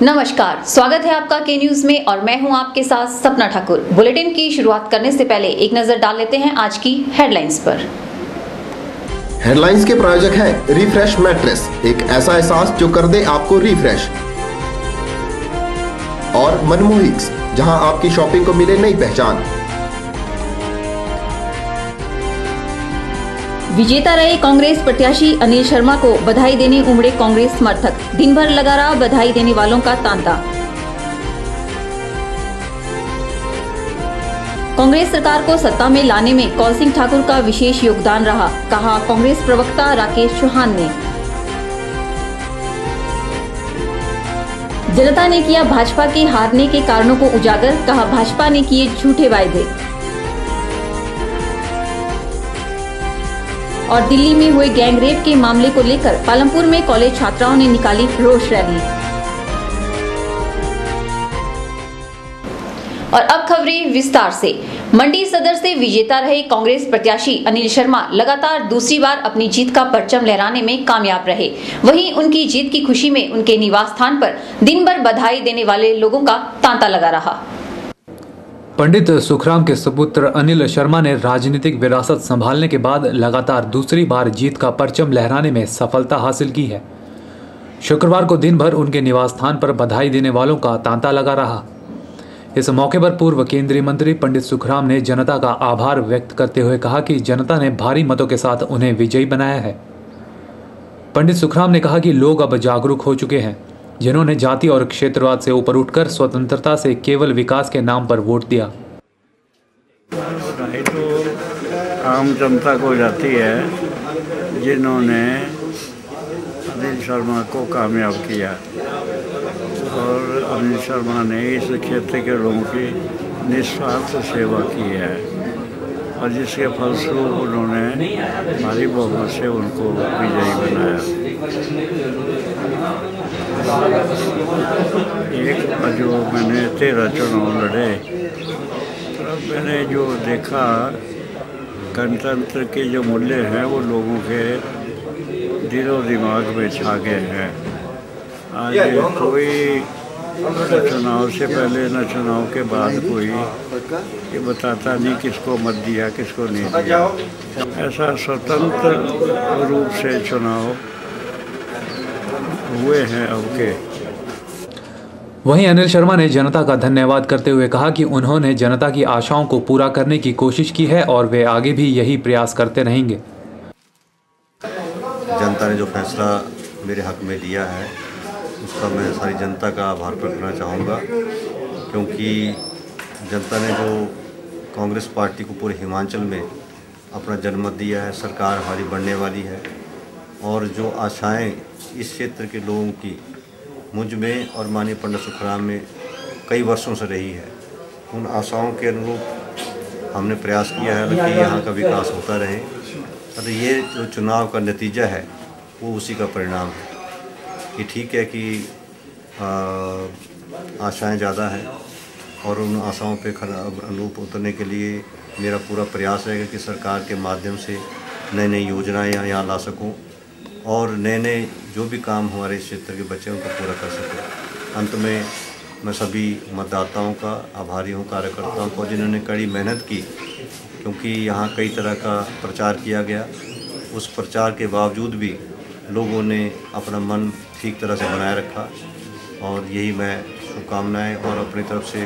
नमस्कार, स्वागत है आपका के न्यूज में और मैं हूं आपके साथ सपना ठाकुर। बुलेटिन की शुरुआत करने से पहले एक नजर डाल लेते हैं आज की हेडलाइंस पर। हेडलाइंस के प्रायोजक हैं रिफ्रेश मैट्रेस, एक ऐसा एहसास जो कर दे आपको रिफ्रेश, और मनमोहिक्स, जहां आपकी शॉपिंग को मिले नई पहचान। विजेता रहे कांग्रेस प्रत्याशी अनिल शर्मा को बधाई देने उमड़े कांग्रेस समर्थक, दिन भर लगा रहा बधाई देने वालों का तांता। कांग्रेस सरकार को सत्ता में लाने में कौल सिंह ठाकुर का विशेष योगदान रहा, कहा कांग्रेस प्रवक्ता राकेश चौहान ने। जनता ने किया भाजपा के हारने के कारणों को उजागर, कहा भाजपा ने किए झूठे वायदे। और दिल्ली में हुए गैंगरेप के मामले को लेकर पालमपुर में कॉलेज छात्राओं ने निकाली रोष रैली। और अब खबरें विस्तार से। मंडी सदर से विजेता रहे कांग्रेस प्रत्याशी अनिल शर्मा लगातार दूसरी बार अपनी जीत का परचम लहराने में कामयाब रहे। वहीं उनकी जीत की खुशी में उनके निवास स्थान पर दिन भर बधाई देने वाले लोगों का तांता लगा रहा। पंडित सुखराम के सुपुत्र अनिल शर्मा ने राजनीतिक विरासत संभालने के बाद लगातार दूसरी बार जीत का परचम लहराने में सफलता हासिल की है। शुक्रवार को दिन भर उनके निवास स्थान पर बधाई देने वालों का तांता लगा रहा। इस मौके पर पूर्व केंद्रीय मंत्री पंडित सुखराम ने जनता का आभार व्यक्त करते हुए कहा कि जनता ने भारी मतों के साथ उन्हें विजयी बनाया है। पंडित सुखराम ने कहा कि लोग अब जागरूक हो चुके हैं, जिन्होंने जाति और क्षेत्रवाद से ऊपर उठकर स्वतंत्रता से केवल विकास के नाम पर वोट दिया। बधाई तो आम जनता को जाती है जिन्होंने अनिल शर्मा को कामयाब किया, और अनिल शर्मा ने इस क्षेत्र के लोगों की निस्वार्थ सेवा की है, और जिसके फलस्वरूप उन्होंने भारी बहुमत से उनको विजयी बनाया। एक जो मैंने 13 चुनाव लड़े, तब मैंने जो देखा गणतंत्र के जो मूल्य हैं वो लोगों के दिलो दिमाग में छा गए हैं। आज कोई न चुनाव से पहले न चुनाव के बाद कोई ये बताता नहीं किसको मत दिया किसको नहीं दिया। ऐसा स्वतंत्र रूप से चुनाव हुए हैं अब के। वहीं अनिल शर्मा ने जनता का धन्यवाद करते हुए कहा कि उन्होंने जनता की आशाओं को पूरा करने की कोशिश की है और वे आगे भी यही प्रयास करते रहेंगे। जनता ने जो फैसला मेरे हक में लिया है उसका मैं सारी जनता का आभार प्रकट करना चाहूँगा, क्योंकि जनता ने जो कांग्रेस पार्टी को पूरे हिमाचल में अपना जनमत दिया है। सरकार हमारी बढ़ने वाली है, और जो आशाएं इस क्षेत्र के लोगों की मुझ में और माननीय पंडित सुखराम में कई वर्षों से रही है, उन आशाओं के अनुरूप हमने प्रयास किया है कि यहाँ का विकास होता रहे। और ये जो चुनाव का नतीजा है वो उसी का परिणाम है कि ठीक है कि आशाएं ज़्यादा हैं, और उन आशाओं पे अनुरूप उतरने के लिए मेरा पूरा प्रयास रहेगा कि सरकार के माध्यम से नई नई योजनाएं यहाँ ला सकूं, और नए नए जो भी काम हमारे क्षेत्र के बच्चे उनको पूरा कर सकूं। अंत में मैं सभी मतदाताओं का आभारी हूँ, कार्यकर्ताओं को जिन्होंने कड़ी मेहनत की, क्योंकि यहाँ कई तरह का प्रचार किया गया। उस प्रचार के बावजूद भी लोगों ने अपना मन ठीक तरह से बनाए रखा, और यही मैं शुभकामनाएं और अपनी तरफ से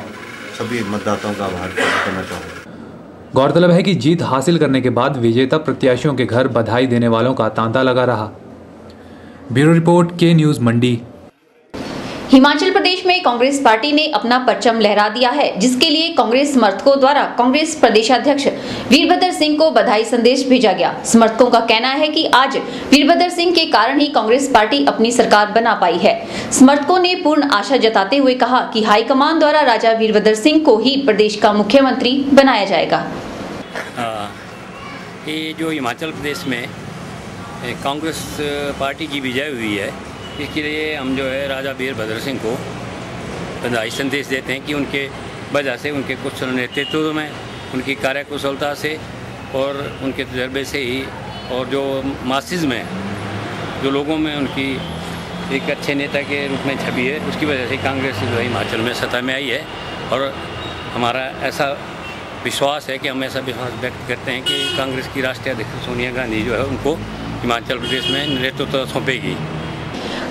सभी मतदाताओं का आभार करना चाहूँगा। गौरतलब है कि जीत हासिल करने के बाद विजेता प्रत्याशियों के घर बधाई देने वालों का तांता लगा रहा। ब्यूरो रिपोर्ट, के न्यूज मंडी। हिमाचल प्रदेश में कांग्रेस पार्टी ने अपना परचम लहरा दिया है, जिसके लिए कांग्रेस समर्थकों द्वारा कांग्रेस प्रदेशाध्यक्ष वीरभद्र सिंह को बधाई संदेश भेजा गया। समर्थकों का कहना है कि आज वीरभद्र सिंह के कारण ही कांग्रेस पार्टी अपनी सरकार बना पाई है। समर्थकों ने पूर्ण आशा जताते हुए कहा कि हाईकमान द्वारा राजा वीरभद्र सिंह को ही प्रदेश का मुख्यमंत्री बनाया जाएगा। ये जो हिमाचल प्रदेश में कांग्रेस पार्टी की विजय हुई है, इसके लिए हम जो है राजा वीरभद्र सिंह को बधाई संदेश देते हैं कि उनके वजह से, उनके कुशल नेतृत्व में, उनकी कार्यकुशलता से और उनके तजर्बे से ही, और जो मासिस में जो लोगों में उनकी एक अच्छे नेता के रूप में छवि है, उसकी वजह से कांग्रेस जो है हिमाचल में सत्ता में आई है। और हमारा ऐसा विश्वास है कि हम ऐसा विश्वास व्यक्त करते हैं कि कांग्रेस की राष्ट्रीय अध्यक्ष सोनिया गांधी जो है उनको हिमाचल प्रदेश में नेतृत्व सौंपेगी।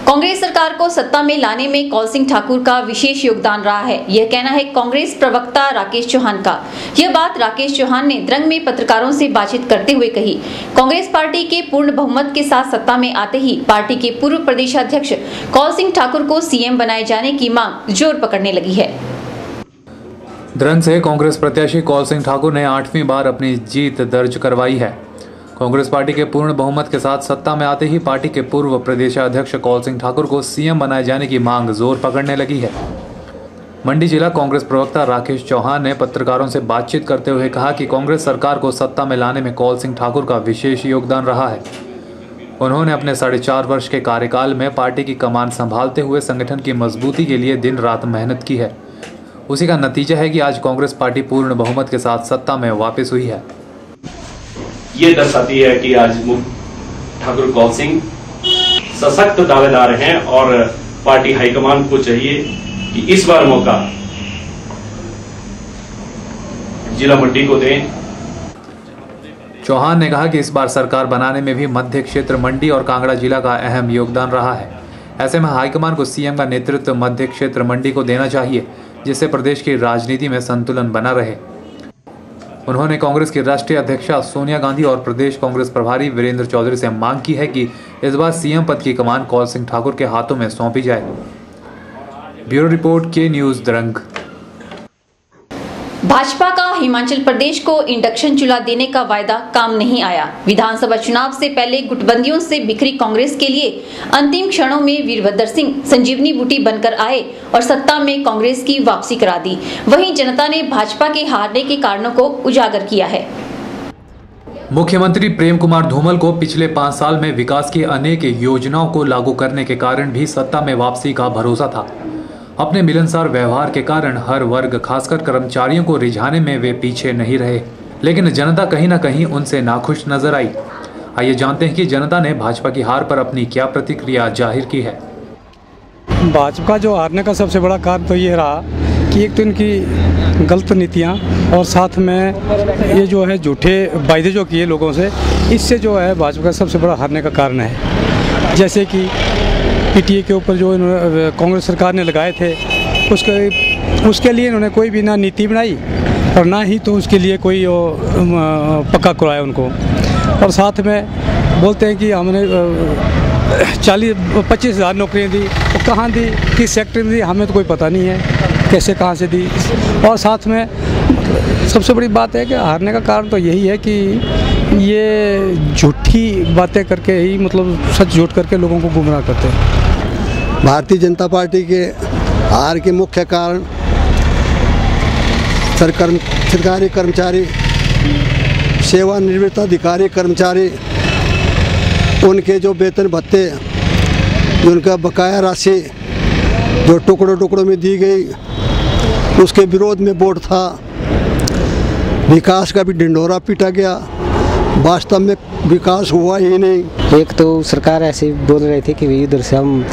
कांग्रेस सरकार को सत्ता में लाने में कौल सिंह ठाकुर का विशेष योगदान रहा है, यह कहना है कांग्रेस प्रवक्ता राकेश चौहान का। यह बात राकेश चौहान ने द्रंग में पत्रकारों से बातचीत करते हुए कही। कांग्रेस पार्टी के पूर्ण बहुमत के साथ सत्ता में आते ही पार्टी के पूर्व प्रदेशाध्यक्ष कौल सिंह ठाकुर को सीएम बनाए जाने की मांग जोर पकड़ने लगी है। द्रंग से कांग्रेस प्रत्याशी कौल सिंह ठाकुर ने 8वीं बार अपनी जीत दर्ज करवाई है। कांग्रेस पार्टी के पूर्ण बहुमत के साथ सत्ता में आते ही पार्टी के पूर्व प्रदेशाध्यक्ष कौल सिंह ठाकुर को सीएम बनाए जाने की मांग जोर पकड़ने लगी है। मंडी जिला कांग्रेस प्रवक्ता राकेश चौहान ने पत्रकारों से बातचीत करते हुए कहा कि कांग्रेस सरकार को सत्ता में लाने में कौल सिंह ठाकुर का विशेष योगदान रहा है। उन्होंने अपने 4.5 वर्ष के कार्यकाल में पार्टी की कमान संभालते हुए संगठन की मजबूती के लिए दिन रात मेहनत की है। उसी का नतीजा है कि आज कांग्रेस पार्टी पूर्ण बहुमत के साथ सत्ता में वापस हुई है। ये दर्शाती है कि आज ठाकुर कौल सिंह सशक्त दावेदार हैं और पार्टी हाईकमान को चाहिए कि इस बार मौका जिला मंडी को दें। चौहान ने कहा कि इस बार सरकार बनाने में भी मध्य क्षेत्र मंडी और कांगड़ा जिला का अहम योगदान रहा है। ऐसे में हाईकमान को सीएम का नेतृत्व मध्य क्षेत्र मंडी को देना चाहिए, जिससे प्रदेश की राजनीति में संतुलन बना रहे। उन्होंने कांग्रेस की राष्ट्रीय अध्यक्षा सोनिया गांधी और प्रदेश कांग्रेस प्रभारी वीरेंद्र चौधरी से मांग की है कि इस बार सीएम पद की कमान कौल सिंह ठाकुर के हाथों में सौंपी जाए। ब्यूरो रिपोर्ट के न्यूज़ द्रंग। भाजपा का हिमाचल प्रदेश को इंडक्शन चूल्हा देने का वायदा काम नहीं आया। विधानसभा चुनाव से पहले गुटबंदियों से बिखरी कांग्रेस के लिए अंतिम क्षणों में वीरभद्र सिंह संजीवनी बूटी बनकर आए और सत्ता में कांग्रेस की वापसी करा दी। वहीं जनता ने भाजपा के हारने के कारणों को उजागर किया है। मुख्यमंत्री प्रेम कुमार धूमल को पिछले 5 साल में विकास की अनेक योजनाओं को लागू करने के कारण भी सत्ता में वापसी का भरोसा था। अपने मिलनसार व्यवहार के कारण हर वर्ग, खासकर कर्मचारियों को रिझाने में वे पीछे नहीं रहे, लेकिन जनता कहीं न कहीं उनसे नाखुश नजर आई। आइए जानते हैं कि जनता ने भाजपा की हार पर अपनी क्या प्रतिक्रिया जाहिर की है। भाजपा जो हारने का सबसे बड़ा कारण तो ये रहा कि एक तो इनकी गलत नीतियाँ और साथ में ये जो है झूठे वायदे जो किए लोगों से, इससे जो है भाजपा का सबसे बड़ा हारने का कारण है। जैसे कि पीटीए के ऊपर जो कांग्रेस सरकार ने लगाए थे, उसके लिए इन्होंने कोई भी ना नीति बनाई और ना ही तो उसके लिए कोई पक्का कराया उनको। और साथ में बोलते हैं कि हमने 40-25 हज़ार नौकरियाँ दी, वो कहाँ दी, किस सेक्टर में दी, हमें तो कोई पता नहीं है कैसे कहाँ से दी। और साथ में सबसे बड़ी बात है कि हारने का कारण तो यही है कि ये झूठी बातें करके ही, मतलब सच झूठ करके लोगों को गुमराह करते हैं। भारतीय जनता पार्टी के हार के मुख्य कारण सरकारी कर्मचारी, सेवानिवृत्त अधिकारी कर्मचारी, उनके जो वेतन भत्ते, उनका बकाया राशि जो टुकड़ों टुकड़ों में दी गई, उसके विरोध में वोट था। विकास का भी ढिंढोरा पीटा गया, वास्तव में विकास हुआ ही नहीं। एक तो सरकार ऐसे बोल रहे थे कि इधर से हम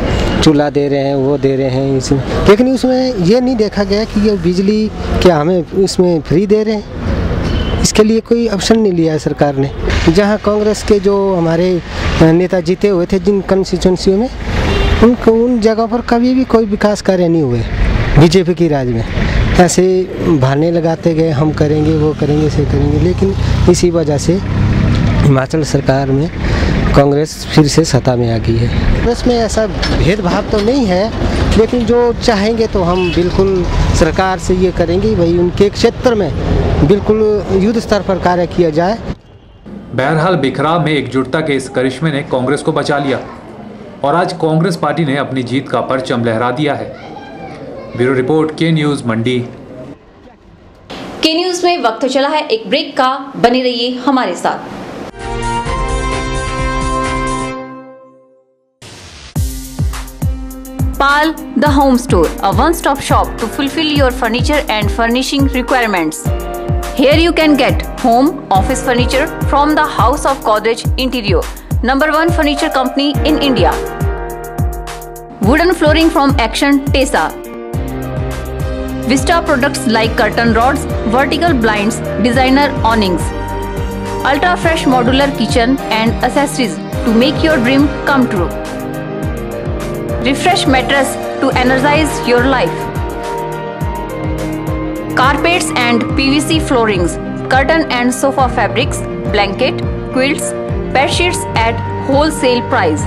चूल्हा दे रहे हैं, वो दे रहे हैं इसमें, लेकिन उसमें ये नहीं देखा गया कि ये बिजली क्या हमें इसमें फ्री दे रहे हैं। इसके लिए कोई ऑप्शन नहीं लिया है सरकार ने। जहां कांग्रेस के जो हमारे नेता जीते हुए थे जिन कंस्टिट्यूंसियों में, उनको उन जगह पर कभी भी कोई विकास कार्य नहीं हुए। बीजेपी की राज में ऐसे बहाने लगाते गए, हम करेंगे, वो करेंगे, से करेंगे, लेकिन इसी वजह से हिमाचल सरकार में कांग्रेस फिर से सत्ता में आ गई है। कांग्रेस में ऐसा भेदभाव तो नहीं है, लेकिन जो चाहेंगे तो हम बिल्कुल सरकार से ये करेंगे भाई उनके क्षेत्र में बिल्कुल युद्ध स्तर पर कार्य किया जाए। बहरहाल बिखराव में एकजुटता के इस करिश्मे ने कांग्रेस को बचा लिया और आज कांग्रेस पार्टी ने अपनी जीत का परचम लहरा दिया है। ब्यूरो रिपोर्ट के न्यूज़ मंडी। के न्यूज़ में वक्त चला है एक ब्रेक का, बने रहिए हमारे साथ। Pal the Home Store, a one-stop shop to fulfill your furniture and furnishing requirements. Here you can get home, office furniture from the House of Godrej Interior, #1 furniture company in India. Wooden flooring from Action Tesa. Vista products like curtain rods, vertical blinds, designer awnings. Ultra fresh modular kitchen and accessories to make your dream come true. Refresh mattress to energize your life. Carpets and PVC floorings, curtain and sofa fabrics, blanket, quilts, bed sheets at wholesale price.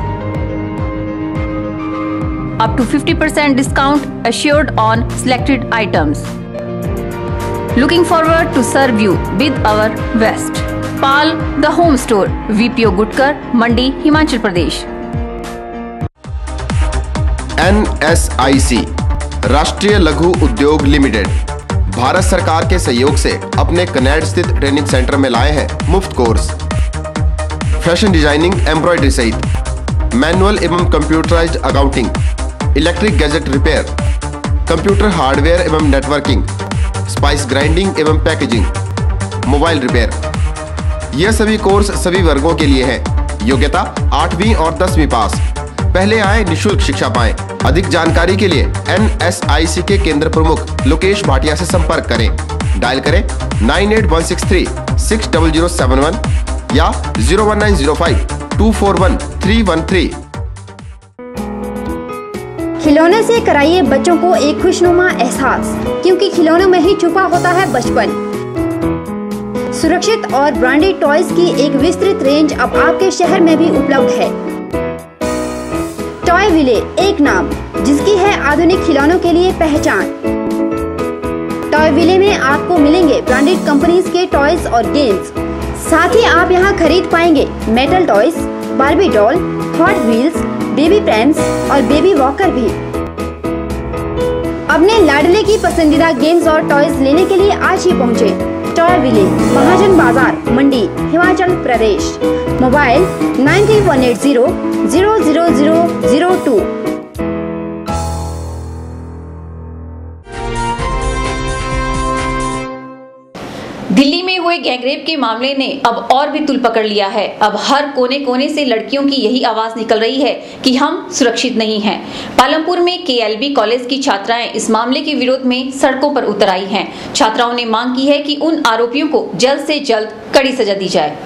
Up to 50% discount assured on selected items. Looking forward to serve you with our best. Pal the Home Store, VPO Gutkar, Mandi, Himachal Pradesh. NSIC राष्ट्रीय लघु उद्योग limited Bharat सरकार के सहयोग से अपने कनेड स्थित training centre में लाए हैं मुफ्त कोर्स। फैशन डिजाइनिंग, एम्ब्रॉयडरी सहित मैनुअल एवं computerised accounting, electric gadget repair, computer hardware एवं नेटवर्किंग, स्पाइस ग्राइंडिंग एवं पैकेजिंग, मोबाइल रिपेयर। यह सभी कोर्स सभी वर्गों के लिए हैं। योग्यता 8वीं और 10वीं पास। पहले आए निशुल्क शिक्षा पाएं। अधिक जानकारी के लिए NSIC के केंद्र प्रमुख लोकेश भाटिया से संपर्क करें। डायल करें 98163 60071 या 01905 241 313। खिलौने से कराइए बच्चों को एक खुशनुमा एहसास, क्योंकि खिलौनों में ही छुपा होता है बचपन। सुरक्षित और ब्रांडेड टॉयज की एक विस्तृत रेंज अब आपके शहर में भी उपलब्ध है। टॉय विले, एक नाम जिसकी है आधुनिक खिलौनों के लिए पहचान। टॉय विले में आपको मिलेंगे ब्रांडेड कंपनीज के टॉयज और गेम्स। साथ ही आप यहां खरीद पाएंगे metal toys, Barbie doll, Hot Wheels, baby prams और बेबी वॉकर भी। अपने लाडले की पसंदीदा गेम्स और टॉयज लेने के लिए आज ही पहुंचे टॉय विले, महाजन बाजार, मंडी, हिमाचल प्रदेश। मोबाइल 931800 00002। दिल्ली में हुए गैंगरेप के मामले ने अब और भी तुल पकड़ लिया है। अब हर कोने कोने से लड़कियों की यही आवाज निकल रही है कि हम सुरक्षित नहीं हैं। पालमपुर में KLB कॉलेज की छात्राएं इस मामले के विरोध में सड़कों पर उतर आई हैं। छात्राओं ने मांग की है कि उन आरोपियों को जल्द से जल्द कड़ी सजा दी जाए।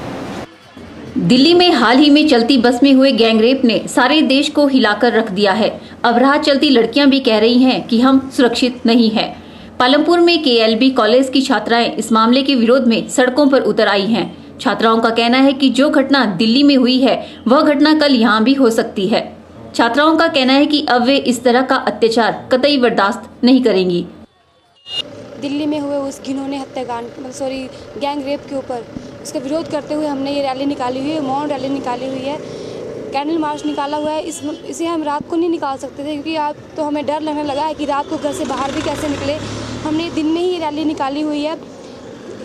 दिल्ली में हाल ही में चलती बस में हुए गैंगरेप ने सारे देश को हिलाकर रख दिया है। अब राह चलती लड़कियां भी कह रही हैं कि हम सुरक्षित नहीं हैं। पालमपुर में KLB कॉलेज की छात्राएं इस मामले के विरोध में सड़कों पर उतर आई हैं। छात्राओं का कहना है कि जो घटना दिल्ली में हुई है वह घटना कल यहां भी हो सकती है। छात्राओं का कहना है कि अब वे इस तरह का अत्याचार कतई बर्दाश्त नहीं करेंगी। दिल्ली में हुए उस घिनौने हत्याकांड गैंग रेप के ऊपर उसका विरोध करते हुए हमने ये रैली निकाली हुई है, मौन रैली निकाली हुई है, कैंडल मार्च निकाला हुआ है। इसे हम रात को नहीं निकाल सकते थे क्योंकि अब तो हमें डर लगने लगा है कि रात को घर से बाहर भी कैसे निकले। हमने दिन में ही ये रैली निकाली हुई है।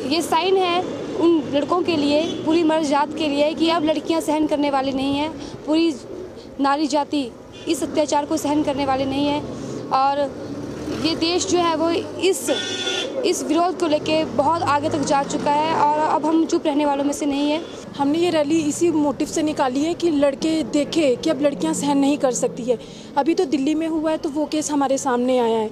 ये साइन है उन लड़कों के लिए, पूरी मर्द जात के लिए, कि अब लड़कियां सहन करने वाली नहीं हैं। पूरी नारी जाति इस अत्याचार को सहन करने वाली नहीं है और ये देश जो है वो इस विरोध को लेके बहुत आगे तक जा चुका है और अब हम चुप रहने वालों में से नहीं है। हमने ये रैली इसी मोटिव से निकाली है कि लड़के देखें कि अब लड़कियां सहन नहीं कर सकती है। अभी तो दिल्ली में हुआ है तो वो केस हमारे सामने आया है।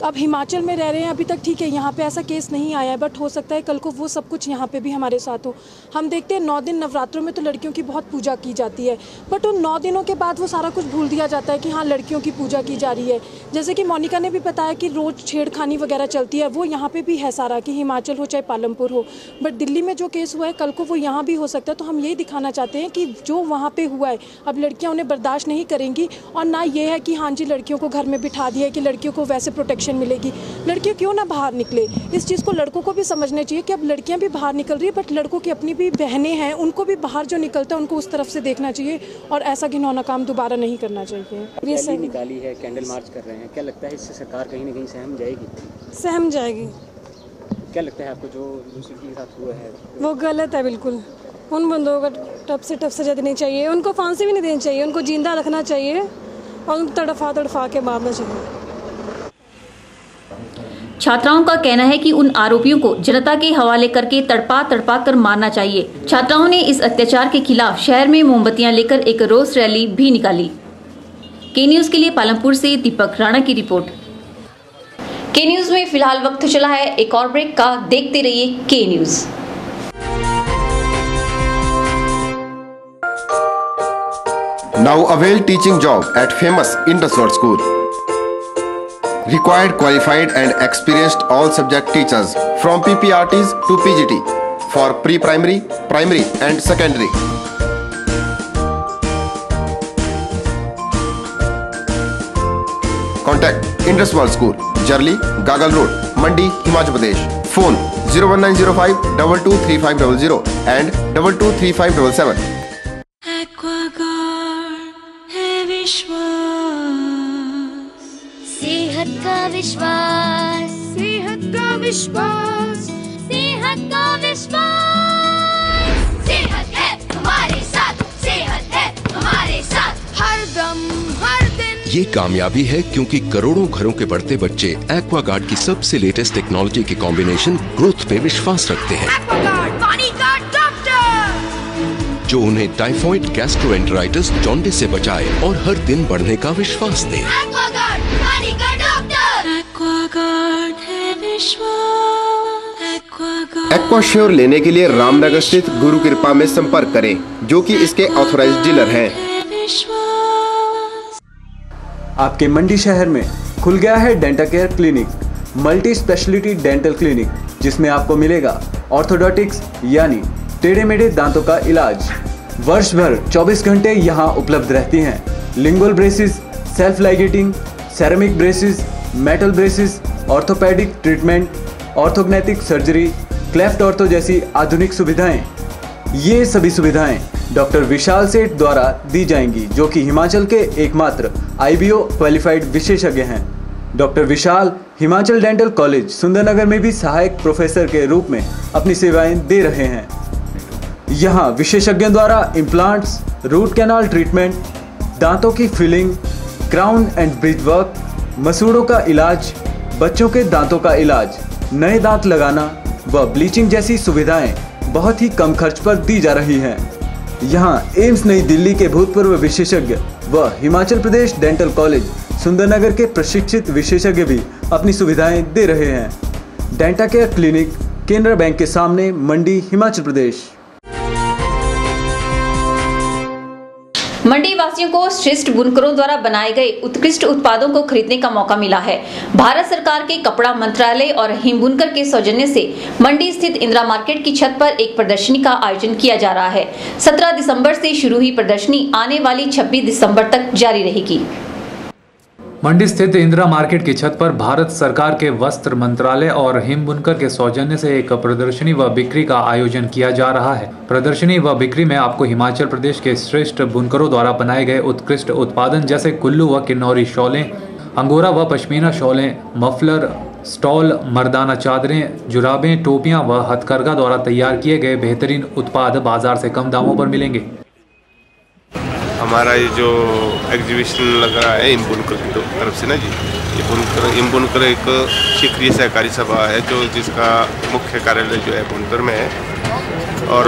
अब हिमाचल में रह रहे हैं, अभी तक ठीक है, यहाँ पे ऐसा केस नहीं आया है, बट हो सकता है कल को वो सब कुछ यहाँ पे भी हमारे साथ हो। हम देखते हैं 9 दिन नवरात्रों में तो लड़कियों की बहुत पूजा की जाती है, बट उन 9 दिनों के बाद वो सारा कुछ भूल दिया जाता है कि हाँ लड़कियों की पूजा की जा रही है। जैसे कि मोनिका ने भी बताया कि रोज़ छेड़खानी वगैरह चलती है, वो यहाँ पर भी है सारा, कि हिमाचल हो चाहे पालमपुर हो। बट दिल्ली में जो केस हुआ है कल को वो यहाँ भी हो सकता है। तो हम यही दिखाना चाहते हैं कि जो वहाँ पर हुआ है अब लड़कियाँ उन्हें बर्दाश्त नहीं करेंगी। और ना ये है कि हाँ जी लड़कियों को घर में बिठा दिया है कि लड़कियों को वैसे प्रोटेक्शन मिलेगी। लड़कियां क्यों ना बाहर निकले, इस चीज़ को लड़कों को भी समझना चाहिए कि अब लड़कियां भी बाहर निकल रही है, बट लड़कों की अपनी भी बहनें हैं, उनको भी बाहर जो निकलता है उनको उस तरफ से देखना चाहिए और ऐसा घिनौना काम दोबारा नहीं करना चाहिए। रैली निकाली है, कैंडल मार्च कर रहे हैं, क्या लगता है इससे सरकार कहीं ना कहीं सहम जाएगी? सहम जाएगी। क्या लगता है आपको जो दूसरे के साथ हुआ है वो गलत है बिल्कुल। उन बंदों को टप से सजा देनी चाहिए, उनको फांसी भी नहीं देनी चाहिए, उनको जिंदा रखना चाहिए और उनको तड़फा के मारना चाहिए। छात्राओं का कहना है कि उन आरोपियों को जनता के हवाले करके तड़पा कर मारना चाहिए। छात्राओं ने इस अत्याचार के खिलाफ शहर में मोमबत्तियां लेकर एक रोष रैली भी निकाली। के न्यूज के लिए पालमपुर से दीपक राणा की रिपोर्ट। के न्यूज में फिलहाल वक्त चला है एक और ब्रेक का, देखते रहिए के news. Now avail teaching job at famous Indus Road School. Required qualified and experienced all subject teachers from PPRTs to PGT for pre-primary, primary and secondary. Contact Indus Road School, Jarli, Gagal Road, Mandi, Himachal Pradesh. Phone 01905 223500 and 223577. सेहत का विश्वास, सेहत का विश्वास, सेहत का विश्वास। सेहत है हमारे साथ, सेहत है हमारे साथ, हर दम हर दिन। ये कामयाबी है क्योंकि करोड़ों घरों के बढ़ते बच्चे एक्वागार्ड की सबसे लेटेस्ट टेक्नोलॉजी के कॉम्बिनेशन ग्रोथ पे विश्वास रखते हैं। एक्वागार्ड पानी का डॉक्टर, जो उन्हें टाइफॉइड, गैस्ट्रोएंटेराइटिस, जॉन्डिस से बचाए और हर दिन बढ़ने का विश्वास दे। एक्वागार्ड पानी का डॉक्टर, एक्वागार्ड है विश्वास, एक्वागार्ड। एक्वाश्योर लेने के लिए रामनगर स्थित गुरु कृपा में संपर्क करें, जो कि इसके ऑथराइज्ड डीलर हैं। आपके मंडी शहर में खुल गया है dental care clinic, multi speciality dental clinic, जिसमें आपको मिलेगा ऑर्थोडोंटिक्स यानी टेढ़े मेढ़े दांतों का इलाज। वर्ष भर 24 घंटे यहाँ उपलब्ध रहती हैं। Lingual braces, self ligating, ceramic braces, metal braces, orthopaedic treatment, orthognathic surgery, cleft ortho जैसी आधुनिक सुविधाएं। ये सभी सुविधाएं डॉक्टर विशाल सेठ द्वारा दी जाएंगी, जो कि हिमाचल के एकमात्र IBO क्वालिफाइड विशेषज्ञ हैं। डॉक्टर विशाल हिमाचल डेंटल कॉलेज सुंदरनगर में भी सहायक प्रोफेसर के रूप में अपनी सेवाएं दे रहे हैं। यहाँ विशेषज्ञों द्वारा इम्प्लांट्स, रूट कैनाल ट्रीटमेंट, दांतों की filling, crown and bridge work, मसूड़ों का इलाज, बच्चों के दांतों का इलाज, नए दांत लगाना व ब्लीचिंग जैसी सुविधाएं बहुत ही कम खर्च पर दी जा रही हैं। यहाँ एम्स नई दिल्ली के भूतपूर्व विशेषज्ञ व हिमाचल प्रदेश डेंटल कॉलेज सुंदरनगर के प्रशिक्षित विशेषज्ञ भी अपनी सुविधाएं दे रहे हैं। Denta care clinic, Canara bank के सामने, मंडी, हिमाचल प्रदेश। मंडी वासियों को श्रेष्ठ बुनकरों द्वारा बनाए गए उत्कृष्ट उत्पादों को खरीदने का मौका मिला है। भारत सरकार के कपड़ा मंत्रालय और हिम बुनकर के सौजन्य से मंडी स्थित इंदिरा मार्केट की छत पर एक प्रदर्शनी का आयोजन किया जा रहा है। 17 दिसंबर से शुरू हुई प्रदर्शनी आने वाली 26 दिसंबर तक जारी रहेगी। मंडी स्थित इंदिरा मार्केट की छत पर भारत सरकार के वस्त्र मंत्रालय और हिम बुनकर के सौजन्य से एक प्रदर्शनी व बिक्री का आयोजन किया जा रहा है। प्रदर्शनी व बिक्री में आपको हिमाचल प्रदेश के श्रेष्ठ बुनकरों द्वारा बनाए गए उत्कृष्ट उत्पादन जैसे कुल्लू व किन्नौरी शॉलें, अंगोरा व पश्मीना शॉलें, मफलर, स्टॉल, मर्दाना चादरें, जुराबें, टोपियां व हथकरघा द्वारा तैयार किए गए बेहतरीन उत्पाद बाजार से कम दामों पर मिलेंगे। हमारा ये जो एग्जीबिशन लग रहा है इम्बुनकर की तरफ से ना जी, ये इम्बुनकर एक क्षेत्रीय सहकारी सभा है जो जिसका मुख्य कार्यालय जो है बुनकर में है, और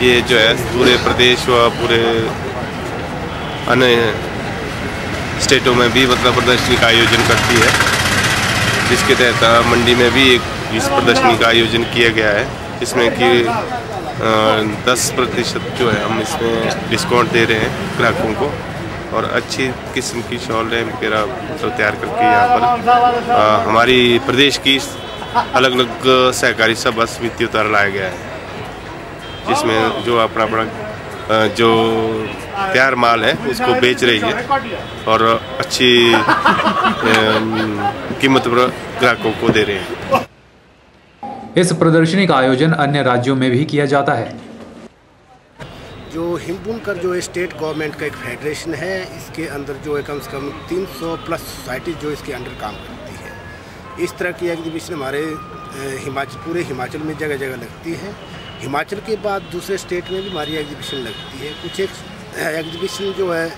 ये जो है पूरे प्रदेश व पूरे अन्य स्टेटों में भी मतलब प्रदर्शनी का आयोजन करती है, जिसके तहत मंडी में भी एक इस प्रदर्शनी का आयोजन किया गया है, जिसमें कि 10% जो है हम इसमें डिस्काउंट दे रहे हैं ग्राहकों को, और अच्छी किस्म की शॉलें वगैरह तो तैयार करके यहाँ पर हमारी प्रदेश की अलग अलग सहकारी सभा समितियों द्वारा लाया गया है, जिसमें जो अपना जो तैयार माल है उसको बेच रही है और अच्छी कीमत पर ग्राहकों को दे रहे हैं। इस प्रदर्शनी का आयोजन अन्य राज्यों में भी किया जाता है। जो हिम बुनकर जो स्टेट गवर्नमेंट का एक फेडरेशन है, इसके अंदर जो है कम से कम 300 प्लस सोसाइटी जो इसके अंडर काम करती है। इस तरह की एग्जीबिशन हमारे पूरे हिमाचल में जगह जगह लगती है। हिमाचल के बाद दूसरे स्टेट में भी हमारी एग्जीबिशन लगती है। कुछ एक एग्जीबिशन जो है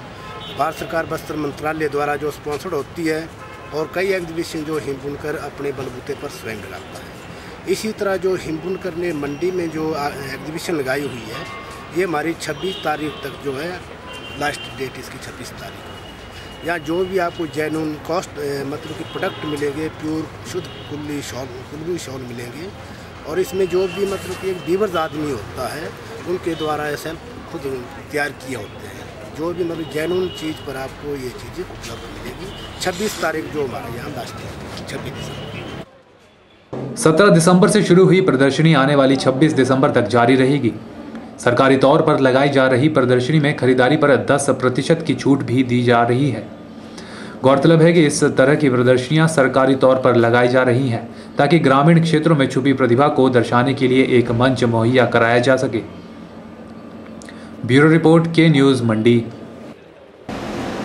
भारत सरकार वस्त्र मंत्रालय द्वारा जो स्पॉन्सर्ड होती है, और कई एग्जीबिशन जो हिम बुनकर अपने बलबूते पर स्वयं लगाता है। इसी तरह जो हिम बुनकर ने मंडी में जो एग्जीबिशन लगाई हुई है, ये हमारी 26 तारीख तक जो है लास्ट डेट इसकी 26 तारीख। यहाँ जो भी आपको जेन्युइन कॉस्ट मतलब कि प्रोडक्ट मिलेंगे, प्योर शुद्ध कुल्लू शॉल मिलेंगे। और इसमें जो भी मतलब कि एक डीवर्स आदमी होता है उनके द्वारा ऐसे खुद तैयार किए होते हैं। जो भी मतलब जेन्युइन चीज़ पर आपको ये चीज़ें उपलब्ध मिलेगी। 26 तारीख जो हमारे यहाँ लास्ट है 26 दिसंबर। 17 दिसंबर से शुरू हुई प्रदर्शनी आने वाली 26 दिसंबर तक जारी रहेगी। सरकारी तौर पर लगाई जा रही प्रदर्शनी में खरीदारी पर 10% की छूट भी दी जा रही है। गौरतलब है कि इस तरह की प्रदर्शनियां सरकारी तौर पर लगाई जा रही हैं ताकि ग्रामीण क्षेत्रों में छुपी प्रतिभा को दर्शाने के लिए एक मंच मुहैया कराया जा सके। ब्यूरो रिपोर्ट, के न्यूज़, मंडी।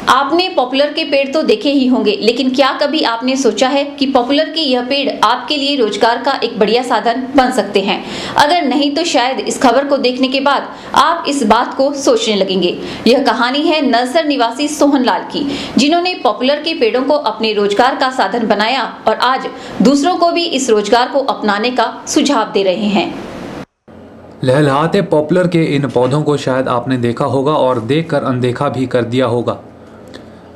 आपने पॉपुलर के पेड़ तो देखे ही होंगे, लेकिन क्या कभी आपने सोचा है कि पॉपुलर के यह पेड़ आपके लिए रोजगार का एक बढ़िया साधन बन सकते हैं? अगर नहीं तो शायद इस खबर को देखने के बाद आप इस बात को सोचने लगेंगे। यह कहानी है नलसर निवासी सोहनलाल की, जिन्होंने पॉपुलर के पेड़ों को अपने रोजगार का साधन बनाया और आज दूसरों को भी इस रोजगार को अपनाने का सुझाव दे रहे हैं। लहलहाते पॉपुलर के इन पौधों को शायद आपने देखा होगा और देखकर अनदेखा भी कर दिया होगा।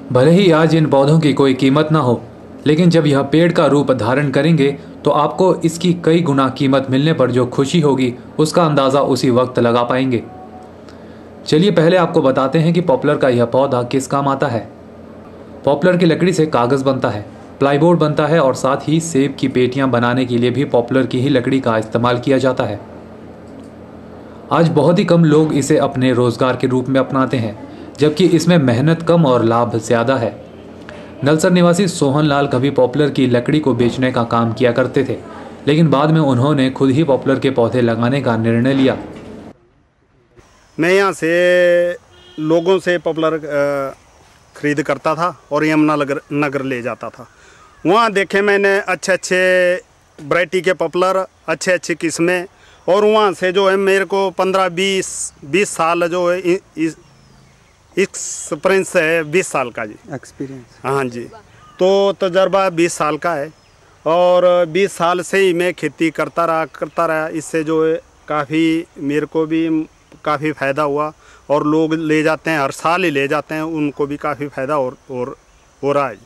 भले ही आज इन पौधों की कोई कीमत ना हो, लेकिन जब यह पेड़ का रूप धारण करेंगे तो आपको इसकी कई गुना कीमत मिलने पर जो खुशी होगी उसका अंदाज़ा उसी वक्त लगा पाएंगे। चलिए पहले आपको बताते हैं कि पॉपुलर का यह पौधा किस काम आता है। पॉपुलर की लकड़ी से कागज़ बनता है, प्लाईबोर्ड बनता है और साथ ही सेब की पेटियां बनाने के लिए भी पॉपुलर की ही लकड़ी का इस्तेमाल किया जाता है। आज बहुत ही कम लोग इसे अपने रोजगार के रूप में अपनाते हैं, जबकि इसमें मेहनत कम और लाभ ज़्यादा है। नलसर निवासी सोहनलाल कभी पॉपुलर की लकड़ी को बेचने का काम किया करते थे, लेकिन बाद में उन्होंने खुद ही पॉपुलर के पौधे लगाने का निर्णय लिया। मैं यहाँ से लोगों से पॉपुलर खरीद करता था और यमुना नगर ले जाता था। वहाँ देखे मैंने अच्छे अच्छे वैरायटी के पॉपुलर, अच्छे अच्छे किस्में, और वहाँ से जो है मेरे को 15-20 साल जो है एक्सपीरियंस है, 20 साल का जी एक्सपीरियंस। हाँ जी, तो तजर्बा 20 साल का है और 20 साल से ही मैं खेती करता रहा। इससे जो है काफ़ी मेरे को भी काफ़ी फ़ायदा हुआ और लोग ले जाते हैं, हर साल ही ले जाते हैं, उनको भी काफ़ी फ़ायदा हो रहा है।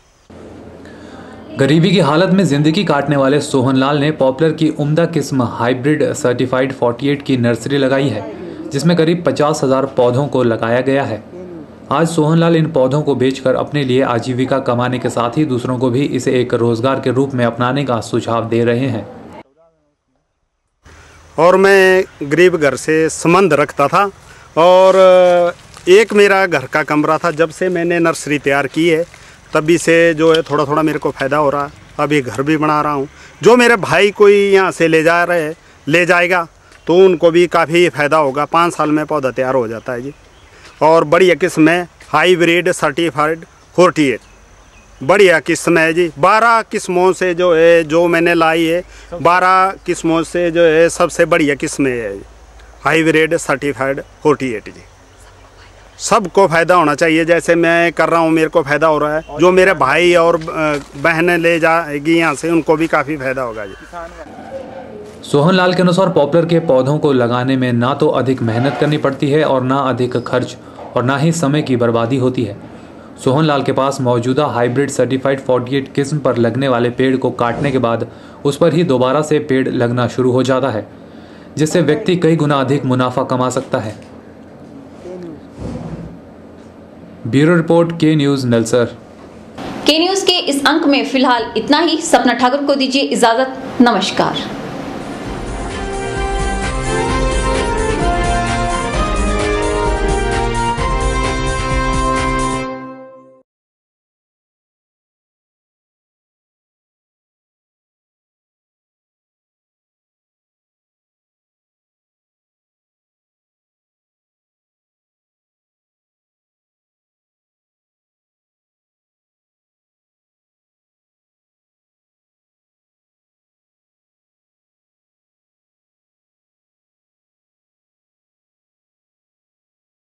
गरीबी की हालत में जिंदगी काटने वाले सोहनलाल ने पॉपुलर की उम्दा किस्म हाइब्रिड सर्टिफाइड 48 की नर्सरी लगाई है, जिसमें करीब 50,000 पौधों को लगाया गया है। आज सोहनलाल इन पौधों को बेचकर अपने लिए आजीविका कमाने के साथ ही दूसरों को भी इसे एक रोजगार के रूप में अपनाने का सुझाव दे रहे हैं। और मैं गरीब घर से संबंध रखता था और एक मेरा घर का कमरा था। जब से मैंने नर्सरी तैयार की है तभी से जो है थोड़ा थोड़ा मेरे को फ़ायदा हो रहा है। अभी घर भी बना रहा हूँ। जो मेरे भाई कोई यहाँ से ले जाएगा तो उनको भी काफ़ी फ़ायदा होगा। 5 साल में पौधा तैयार हो जाता है जी। और बढ़िया किस्म है हाइब्रिड सर्टिफाइड 48, बढ़िया किस्म है जी। 12 किस्मों से जो है जो मैंने लाई है, 12 किस्मों से जो है सबसे बढ़िया किस्म है हाइब्रिड सर्टिफाइड 48 जी। सबको फ़ायदा होना चाहिए, जैसे मैं कर रहा हूँ मेरे को फ़ायदा हो रहा है। जो मेरे भाई और बहनें ले जाएगी यहाँ से उनको भी काफ़ी फ़ायदा होगा जी। सोहनलाल के अनुसार पॉपुलर के पौधों को लगाने में ना तो अधिक मेहनत करनी पड़ती है और ना अधिक खर्च और ना ही समय की बर्बादी होती है। सोहनलाल के पास मौजूदा हाइब्रिड सर्टिफाइड 48 किस्म पर लगने वाले पेड़ को काटने के बाद उस पर ही दोबारा से पेड़ लगना शुरू हो जाता है, जिससे व्यक्ति कई गुना अधिक मुनाफा कमा सकता है। ब्यूरो रिपोर्ट, के न्यूज़, नलसर। के न्यूज़ के इस अंक में फिलहाल इतना ही। सपना ठाकुर को दीजिए इजाजत। नमस्कार।